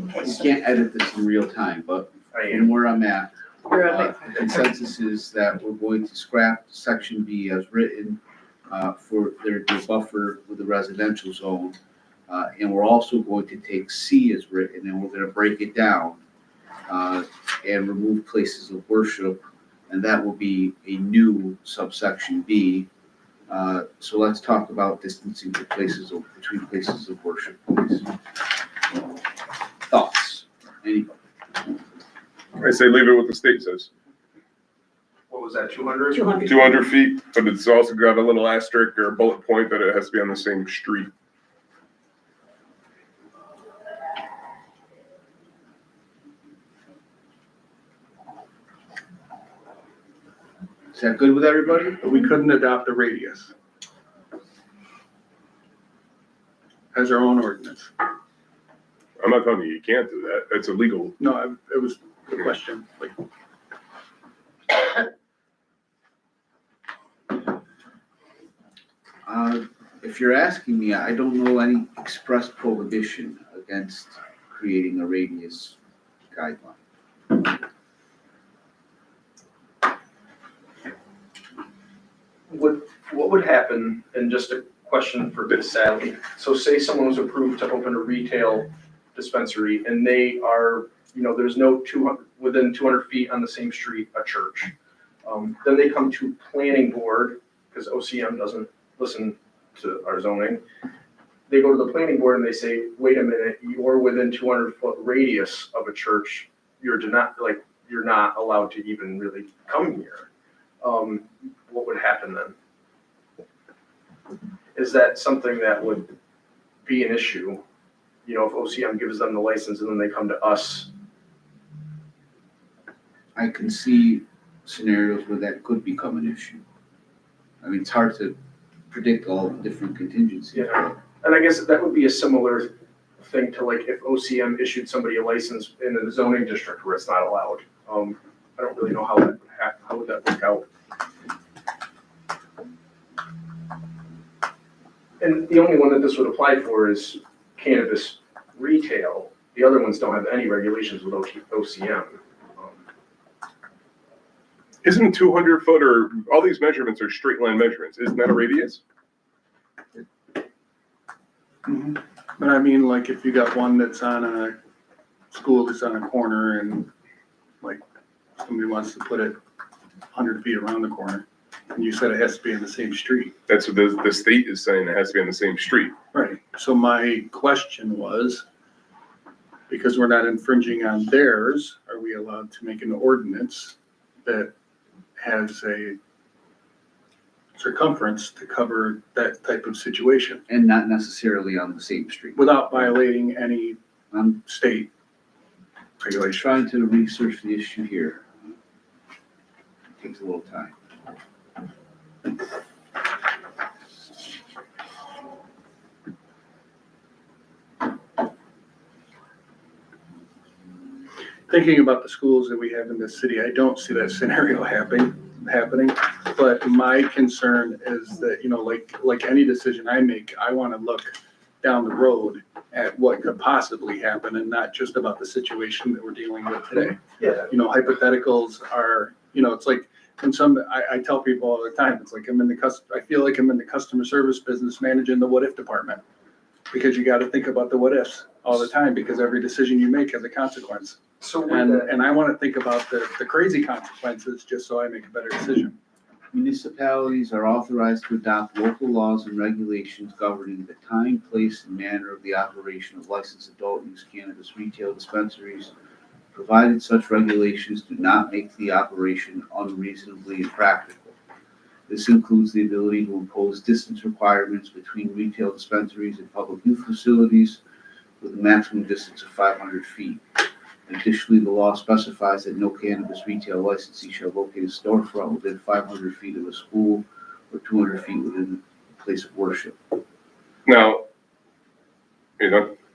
Okay, you so, can't edit this in real time, but I am. from where I'm at, We're a big- consensus is that we're going to scrap section B as written for there to be a buffer with the residential zone. And we're also going to take C as written and we're gonna break it down and remove places of worship. And that will be a new subsection B. So let's talk about distancing between places of worship, please. Thoughts? Anybody? I say leave it what the state says. What was that, 200? 200. 200 feet, but it's also got a little asterisk or a bullet point that it has to be on the same street. Is that good with everybody? But we couldn't adopt a radius. has our own ordinance. I'm not telling you you can't do that. That's illegal. No, it was a question, like, If you're asking me, I don't know any express prohibition against creating a radius guideline. What would happen, and just a question for Sally, so say someone was approved to open a retail dispensary and they are, there's no within 200 feet on the same street, a church. Then they come to planning board, because OCM doesn't listen to our zoning. They go to the planning board and they say, wait a minute, you're within 200-foot radius of a church. You're not allowed to even really come here. What would happen then? Is that something that would be an issue? If OCM gives them the license and then they come to us? I can see scenarios where that could become an issue. I mean, it's hard to predict all the different contingencies. Yeah. And I guess that would be a similar thing to like if OCM issued somebody a license in a zoning district where it's not allowed. I don't really know how that would happen. How would that work out? And the only one that this would apply for is cannabis retail. The other ones don't have any regulations with OCM. Isn't 200 foot or all these measurements are straight line measurements? Isn't that a radius? but I mean, like, if you got one that's on a school that's on a corner and like somebody wants to put it 100 feet around the corner, and you said it has to be in the same street. That's what the state is saying. It has to be on the same street. Right. So my question was, because we're not infringing on theirs, are we allowed to make an ordinance that has a circumference to cover that type of situation And not necessarily on the same street. without violating any I'm state regulation? trying to research the issue here. It takes a little time. Thinking about the schools that we have in this city, I don't see that scenario happening. But my concern is that, like any decision I make, I want to look down the road at what could possibly happen and not just about the situation that we're dealing with today. Yeah. Hypotheticals are, it's like when I tell people all the time, it's like I feel like I'm in the customer service business managing the what if department. Because you got to think about the what ifs all the time, because every decision you make has a consequence. So with And, that, and I want to think about the crazy consequences just so I make a better decision. Municipalities are authorized to adopt local laws and regulations governing the time, place, and manner of the operation of licensed adult use cannabis retail dispensaries, provided such regulations do not make the operation unreasonably impractical. This includes the ability to impose distance requirements between retail dispensaries and public youth facilities with a maximum distance of 500 feet. Additionally, the law specifies that no cannabis retail licensee shall locate a storefront within 500 feet of a school or 200 feet within a place of worship. Now,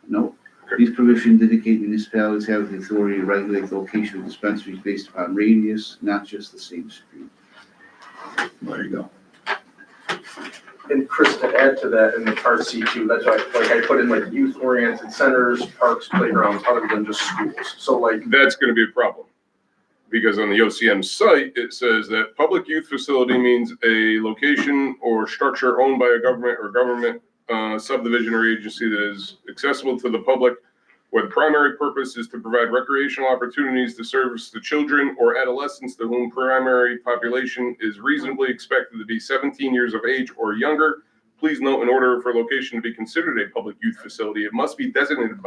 No, these provisions indicate municipalities have the authority to regulate the location of dispensaries based upon radius, not just the same street. There you go. and Chris, to add to that in the part C2, that's why, I put in like youth-oriented centers, parks, playgrounds, other than just schools. So that's going to be a problem. Because on the OCM site, it says that public youth facility means a location or structure owned by a government or government subdivision or agency that is accessible to the public, where the primary purpose is to provide recreational opportunities to service the children or adolescents to whom primary population is reasonably expected to be 17 years of age or younger. Please note, in order for location to be considered a public youth facility, it must be designated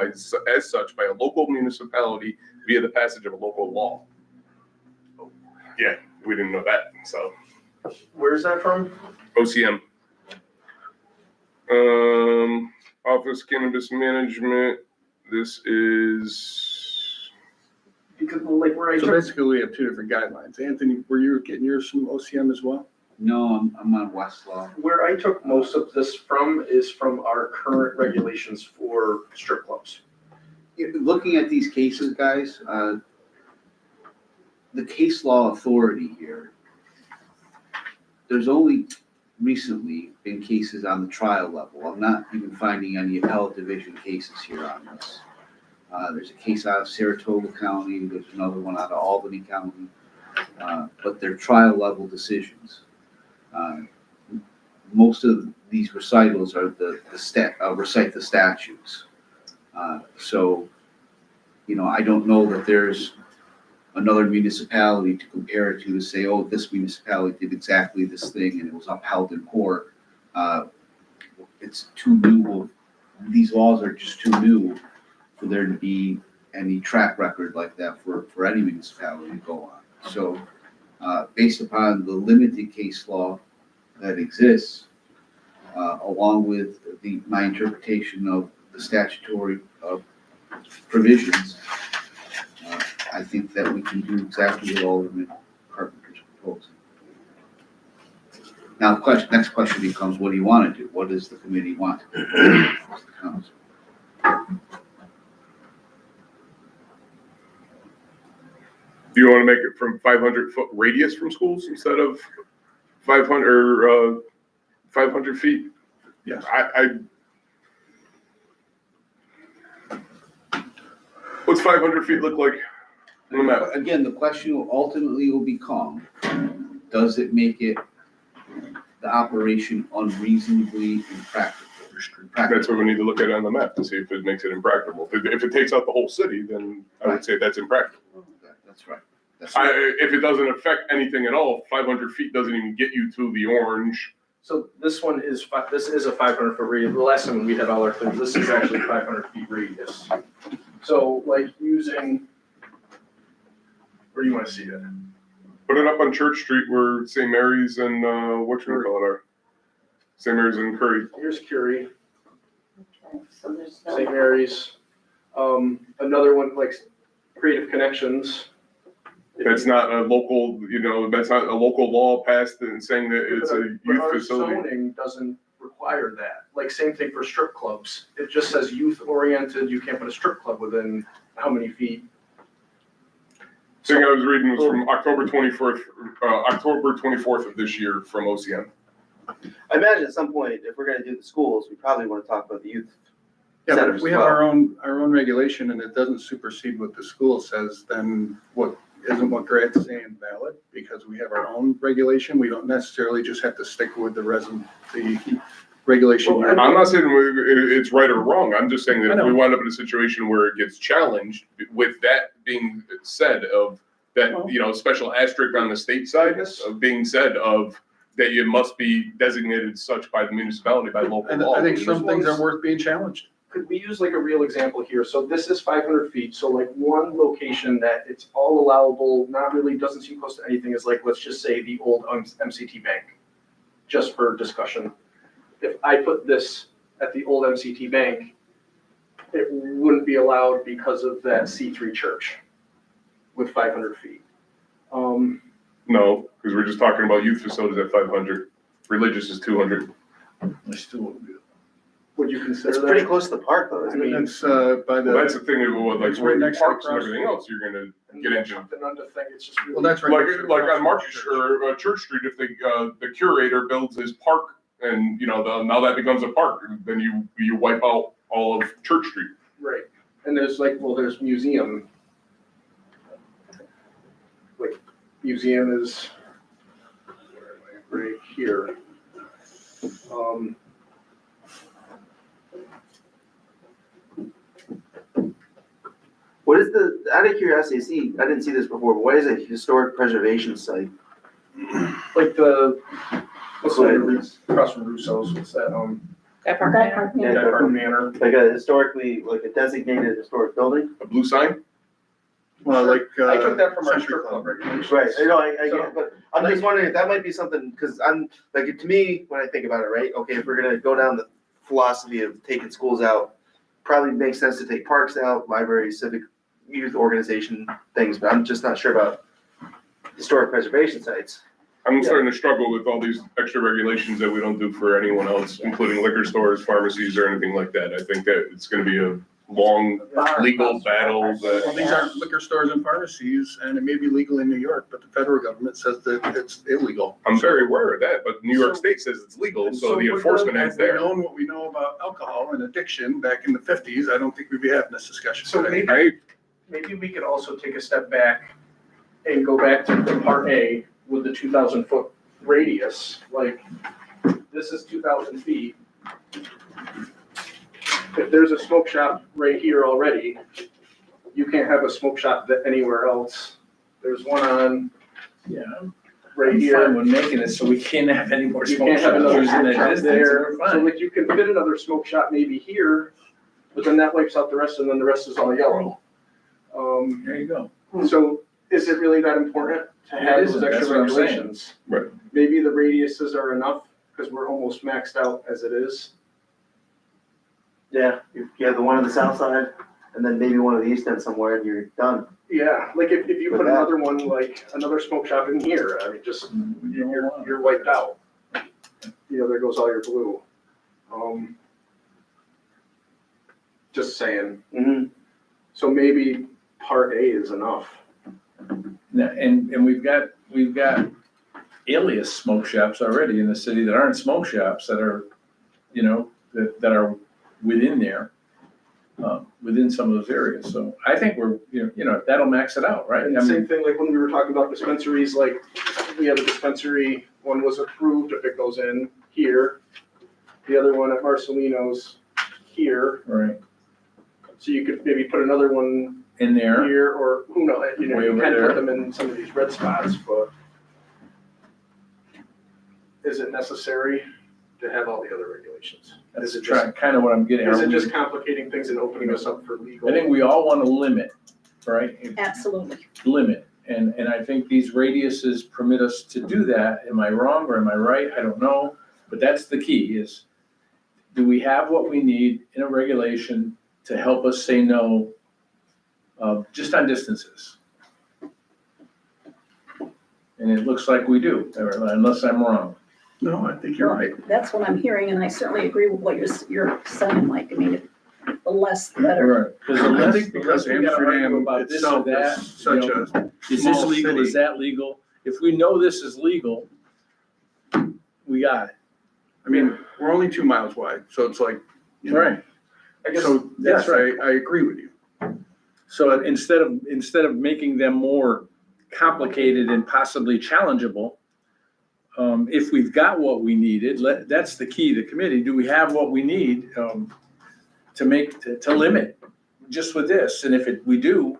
as such by a local municipality via the passage of a local law. Yeah, we didn't know that, so. where's that from? OCM. Office Cannabis Management, this is, Because where I So took, basically we have two different guidelines. Anthony, were you getting yours from OCM as well? No, I'm on Westlaw. Where I took most of this from is from our current regulations for strip clubs. Looking at these cases, guys, the case law authority here, there's only recently been cases on the trial level. I'm not even finding any appellate division cases here on this. There's a case out of Saratoga County, there's another one out of Albany County, but they're trial level decisions. Most of these recitals are recite the statutes. So, I don't know that there's another municipality to compare it to say, oh, this municipality did exactly this thing and it was upheld in court. It's too new. These laws are just too new for there to be any track record like that for any municipality to go on. So, based upon the limited case law that exists, along with my interpretation of the statutory provisions, I think that we can do exactly what Alderman Carpenter's proposing. Now, next question becomes, what do you want to do? What does the committee want to do? What's the council? Do you want to make it from 500-foot radius from schools instead of 500 feet? Yes. What's 500 feet look like on the map? Again, the question will ultimately become, does it make it the operation unreasonably impractical? That's what we need to look at on the map to see if it makes it impractical. If it takes out the whole city, then I would say that's impractical. That's right. If it doesn't affect anything at all, 500 feet doesn't even get you to the orange. So this one is, this is a 500-foot radius. The last time we had all our things, this is actually 500 feet radius. So like using, where do you want to see it? Put it up on Church Street where St. Mary's and, whatchamacallit are. St. Mary's and Curry. Here's Curie, Okay, so there's St. no, Mary's. Another one like Creative Connections. That's not a local, that's not a local law passed and saying that it's a But youth our facility. zoning doesn't require that. Like same thing for strip clubs. It just says youth oriented. You can't put a strip club within how many feet? Thing I was reading was from October 24th of this year from OCM. I imagine at some point, if we're gonna do the schools, we probably wanna talk about the youth Yeah, but centers if we as have well. our own regulation and it doesn't supersede what the school says, then isn't what Grad's saying valid? Because we have our own regulation, we don't necessarily just have to stick with the regulation. Well, I'm not saying it's right or wrong. I'm just saying I that if know. we wind up in a situation where it gets challenged, with that being said of that, special asterisk on the state side of being said of that you must be designated such by the municipality by local And law. I think some things are worth being challenged. Could we use like a real example here? So this is 500 feet. So like one location that it's all allowable, not really, doesn't seem close to anything is like, let's just say the old MCT Bank, just for discussion. If I put this at the old MCT Bank, it wouldn't be allowed because of that C3 church with 500 feet. No, because we're just talking about youth facilities at 500. Religious is 200. I still wouldn't do Would you consider It's that? pretty close to the park though, isn't it? it. It's, by Well, the, that's the thing with like It's right next to parks and across- everything else you're gonna get into. Another thing, it's just really. well, that's right. Like on Market or Church Street, if the curator builds his park and, now that becomes a park, then you wipe out all of Church Street. Right, and there's there's museum. Like, museum is right here. What is out of curiosity, I didn't see this before, but what is a historic preservation site? Like what's that, across from Russo's, what's that, Guy Park Guy Manor. Park Yeah. Manor. Park Manor? Like a designated historic building? A blue sign? Well, like, I took that from our Century strip Club. club regulations. Right, I get it, but I'm just wondering if that might be something, because to me, when I think about it, right, okay, if we're gonna go down the philosophy of taking schools out, probably makes sense to take parks out, libraries, civic youth organization things, but I'm just not sure about historic preservation sites. I'm starting to struggle with all these extra regulations that we don't do for anyone else, including liquor stores, pharmacies, or anything like that. I think that it's gonna be a long legal battle Well, that, these aren't liquor stores and pharmacies, and it may be legal in New York, but the federal government says that it's illegal. I'm very aware of that, but New York State says it's legal, so the enforcement Had is we there. known what we know about alcohol and addiction back in the 50s, I don't think we'd be having this discussion So today. maybe we could also take a step back and go back to the part A with the 2,000-foot radius, like, this is 2,000 feet. If there's a smoke shop right here already, you can't have a smoke shop anywhere else. There's one on Yeah. right I'm here. fine with making it so we can't have any more You smoke can't have shops another using smoke that shop distance, there. and we're So fine. like you can fit another smoke shop maybe here, but then that wipes out the rest and then the rest is all yellow. There you go. So is it really that important to It have isn't, those that's extra what I'm saying. regulations? Right. Maybe the radiuses are enough because we're almost maxed out as it is. Yeah, you have the one on the south side, and then maybe one on the east end somewhere, and you're done. Yeah, like if you With put that. another one, like another smoke shop in here, I mean, just, you're wiped out. You know, there goes all your blue. Just saying. Mm-hmm. So maybe part A is enough. Now, and we've got alias smoke shops already in the city that aren't smoke shops that are, you know, that are within there, within some of those areas. So I think we're, you know, that'll max it out, right? And I the mean, same thing, like when we were talking about dispensaries, like we have a dispensary, one was approved if it goes in here. The other one at Marcelino's here, right, so you could maybe put another one in there, here, or who knows, you know, Way you over can there. put them in some of these red spots, but is it necessary to have all the other regulations? that's Is it just, kind of what I'm getting. is Are it we- just complicating things and opening us up for legal? I think we all want to limit, right? Absolutely. Limit, and I think these radiuses permit us to do that. Am I wrong or am I right? I don't know, but that's the key is, do we have what we need in a regulation to help us say no, just on distances? And it looks like we do, unless I'm wrong. No, I think you're right. That's what I'm hearing, and I certainly agree with what you're saying, Mike. I mean, the less the better. Right. Because I unless, think because we gotta argue Amsterdam about this or itself that, is such you know, a is this small legal, is city. that legal? If we know this is legal, we got it. I mean, we're only 2 miles wide, so it's like, you know. Right. I guess, So, That's yes, I agree with you. So instead of making them more complicated and possibly challengeable, if we've got what we needed, that's the key, the committee, do we have what we need, to limit just with this? And if we do,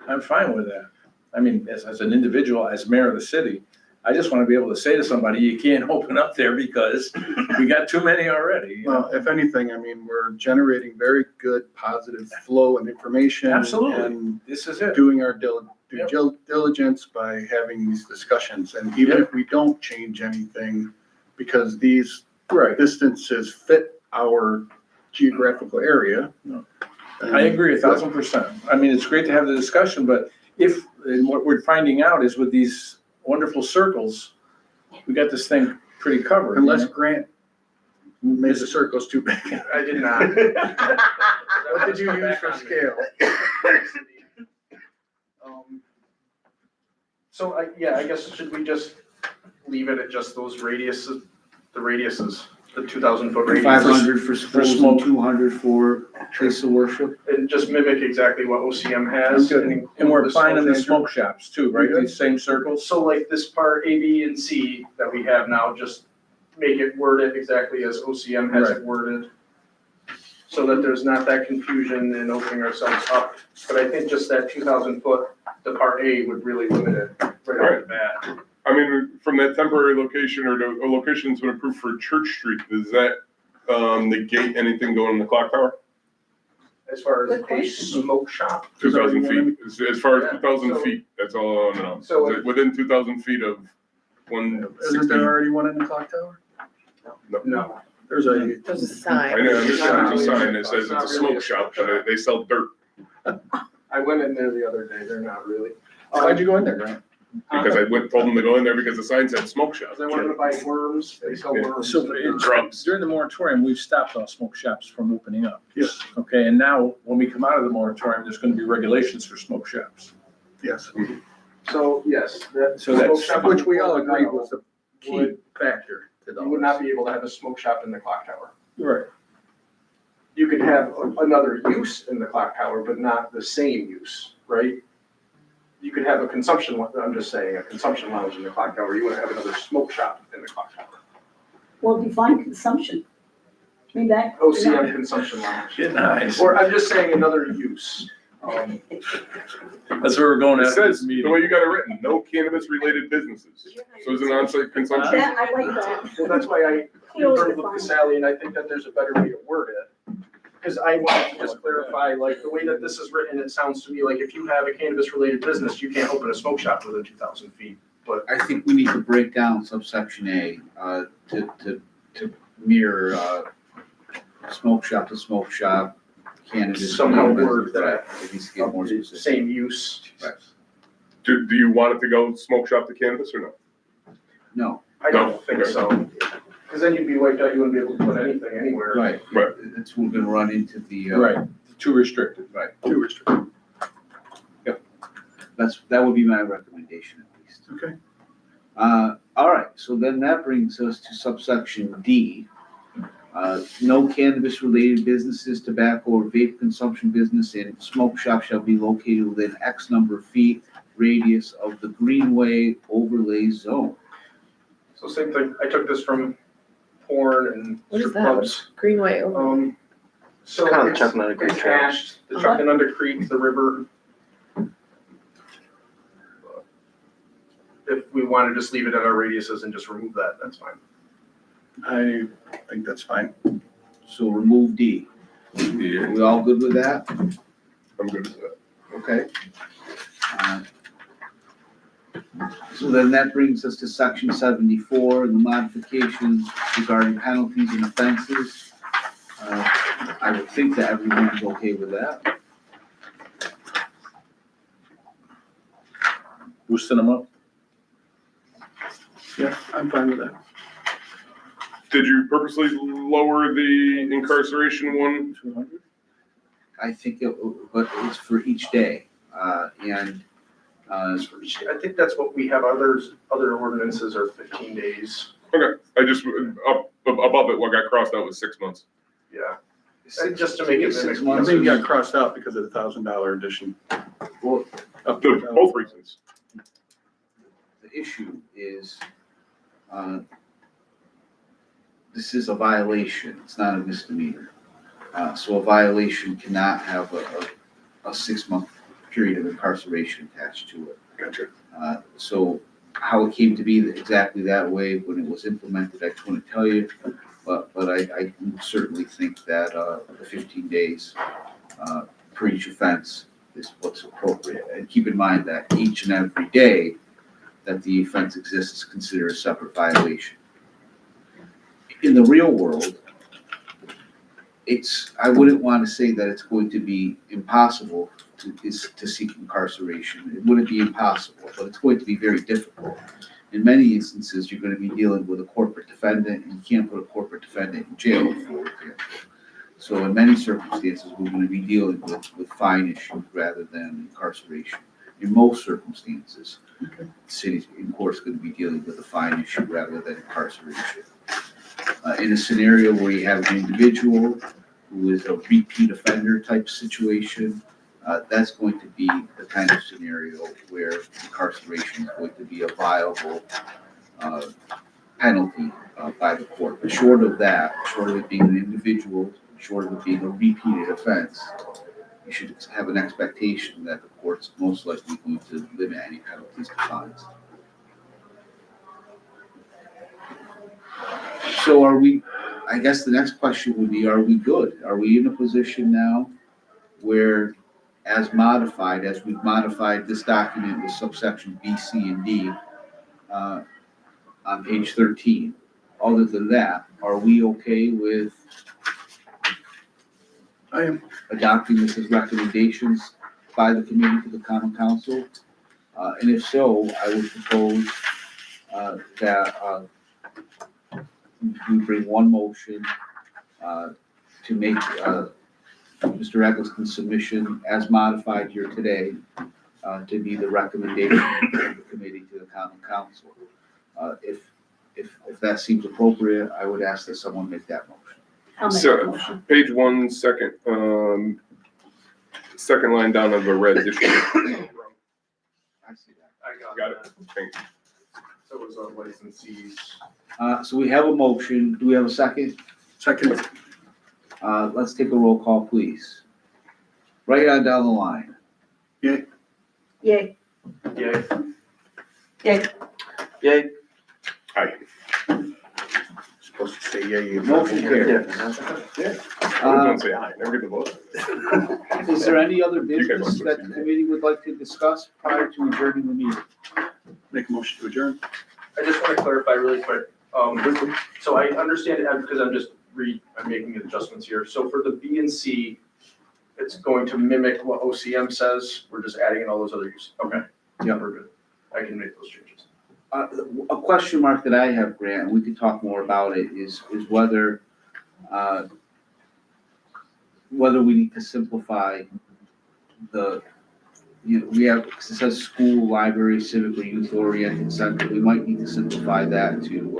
I'm fine with that. I mean, as an individual, as mayor of the city, I just want to be able to say to somebody, you can't open up there because we got too many already. you know? Well, if anything, I mean, we're generating very good, positive flow and information. Absolutely. And This is it. doing our due Yep. diligence by having these discussions. And even Yep. if we don't change anything, because these Right. distances fit our geographical area. I agree 1,000%. I mean, it's great to have the discussion, but and what we're finding out is with these wonderful circles, we got this thing pretty covered. Unless Grant made the circles too big. I did not. What did you use for scale? So I guess should we just leave it at just those radiuses, the 2,000-foot radius? 500 for schools smoke. and 200 for place of worship. And just mimic exactly what OCM has. Good. include And we're the applying in the measure. smoke shops too, right? Good. These same circles? So like this part A, B, and C that we have now, just make it worded exactly as OCM has it worded. So that there's not that confusion in opening ourselves up. But I think just that 2,000-foot, the part A would really limit it right off the bat. I mean, from that temporary location or the location that's been approved for Church Street, does that negate anything going in the clock tower? As far as Good a question. smoke shop. 2,000 feet, as far as Yeah, 2,000 so- feet, that's all I want to know. So Is it within 2,000 feet of Isn't 160? there already one in the clock tower? No. There's a, There's a I sign. know, there's It's not a really- sign that says it's not it's a really smoke a shop, smoke and they sell dirt. I went in there the other day, they're not really. how'd you go in there, Grant? Because I went, told them to go in there because the sign said smoke shop. Because I wanted to buy worms, they sell worms. So it's Drugs. during the moratorium, we've stopped all smoke shops from opening up. Yes. Okay, and now, when we come out of the moratorium, there's gonna be regulations for smoke shops. Yes, So, yes, that. So that's- smoke shop which we all agreed was a key Would- factor to You would not those. be able to have a smoke shop in the clock tower. Right. You could have another use in the clock tower, but not the same use, right? You could have a consumption, I'm just saying, a consumption lounge in the clock tower, you wouldn't have another smoke shop in the clock tower. Well, define consumption. I mean, that. OCM consumption lounge. Nice. Or I'm just saying another use. That's where we're going It after this says, the meeting. way you got it written, no cannabis related businesses. So it's an on-site consumption. That, I like that. Well, that's why I Clearly concurred with defined. Sally, and I think that there's a better way to word it. Because I wanted to just clarify, like, the way that this is written, it sounds to me like if you have a cannabis-related business, you can't open a smoke shop within 2,000 feet. But I think we need to break down subsection A, to mirror, smoke shop to smoke shop, cannabis. Somehow word that. It needs to get more specific. same use. Right. Do you want it to go smoke shop to cannabis or no? No, I No. don't think so. Because then you'd be wiped out, you wouldn't be able to put anything anywhere. right. Right. It's, we're gonna run into the, Right, too restricted. Right. Too restricted. That would be my recommendation at least. Okay. All right, so then that brings us to subsection D. No cannabis-related businesses, tobacco or vape consumption business and smoke shop shall be located within X number of feet radius of the Greenway overlay zone. So same thing, I took this from porn and What is strip that? clubs. Greenway over. It's So kind of the it's, Chuckanut Creek it's Trail. hashed, the Chuckanut Creek, the river. If we want to just leave it at our radiuses and just remove that, that's fine. I think that's fine. So remove D. Yeah, We all good with that? I'm good with that. Okay. So then that brings us to section 74 and the modifications regarding penalties and offenses. I would think that everyone's okay with that. Boosting them up. Yeah, I'm fine with that. Did you purposely lower the incarceration one? 200? I think but it's for each day. I think that's what we have, other ordinances are 15 days, Okay, I just, above it, what got crossed out was 6 months. yeah. And just to make it Six mimic. I months. think it got crossed out because of the $1,000 addition. Well, Up to Both reasons. the issue is, this is a violation, it's not a misdemeanor. So a violation cannot have a 6-month period of incarceration attached to it. Gotcha. So how it came to be exactly that way when it was implemented, I couldn't tell you, but I certainly think that the 15 days for each offense is what's appropriate. And keep in mind that each and every day that the offense exists is considered a separate violation. In the real world, I wouldn't want to say that it's going to be impossible to seek incarceration. It wouldn't be impossible, but it's going to be very difficult. In many instances, you're going to be dealing with a corporate defendant, and you can't put a corporate defendant in jail, for example. So in many circumstances, we're going to be dealing with fine issues rather than incarceration. In most circumstances, the city in court is going to be dealing with a fine issue rather than incarceration. In a scenario where you have an individual who is a repeat offender type situation, that's going to be the kind of scenario where incarceration is going to be a viable penalty by the court. But short of that, short of it being an individual, short of it being a repeated offense, you should have an expectation that the court's most likely going to limit any penalties to fines. So I guess the next question would be, are we good? Are we in a position now where, as we've modified this document with subsection B, C, and D on page 13, other than that, are we okay with I am. adopting this as recommendations by the committee to the common council? And if so, I would propose that we bring one motion to make Mr. Eggleston's submission as modified here today to be the recommendation of the committee to the common council. If that seems appropriate, I would ask that someone make that motion. I'll make So- that motion. Page 1, second line down of the red district. I see that. I Got it. Thank you. So it was on licensees. So we have a motion. Do we have a second? Second, Let's take a roll call, please. Right on down the line. Yay. Yay. Yay. Aye. supposed to say yeah, Motion carries. I was gonna say aye, never get the vote. Is there any other You guys business want that to the see committee would like to discuss prior to adjourning the meeting? Make a motion to adjourn. I just want to clarify really quick. So I understand, because I'm making adjustments here. So for the B and C, it's going to mimic what OCM says. We're just adding in all those other uses. Okay. Yeah. We're good. I can make those changes. A question mark that I have, Grant, and we can talk more about it, is whether we need to simplify we have, because it says school, library, civic, or youth oriented center, we might need to simplify that to,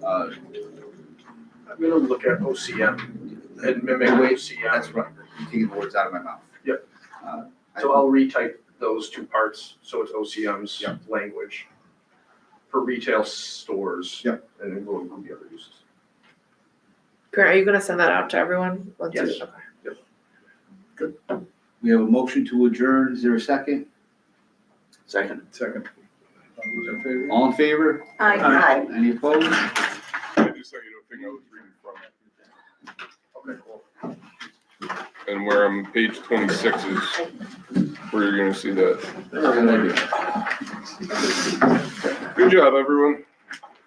I'm gonna look at OCM and mimic Wait, OCM. that's right, you're taking the words out of my mouth. Yep. Uh, So I'll retype those two parts, so it's OCM's Yep. language for retail stores. Yep. And then we'll include the other uses. Grant, are you gonna send that out to everyone? Once you- Yes. okay. We have a motion to adjourn, is there a second? Second. Second. All those in favor? All in favor? Aye. Aye. Any opposed? I just so you don't think I was reading from it. Okay, cool. And where I'm page 26 is where you're gonna see that. Good job, everyone.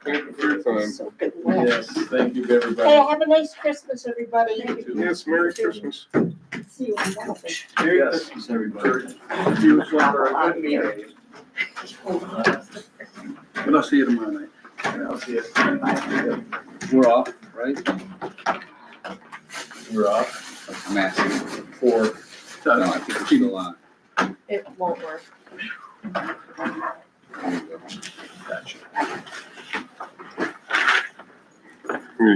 Thank you for your time. So good luck. Yes, thank you, Hey, everybody. have a nice Christmas, everybody. Yes, Merry Christmas. See you on Wednesday. Merry Yes. Christmas, everybody. For a good meeting. But I'll see you tomorrow night. And I'll see you. We're off, right? We're off. I'm asking. Four. No, I think we're still on. It won't work. There we go. Gotcha. You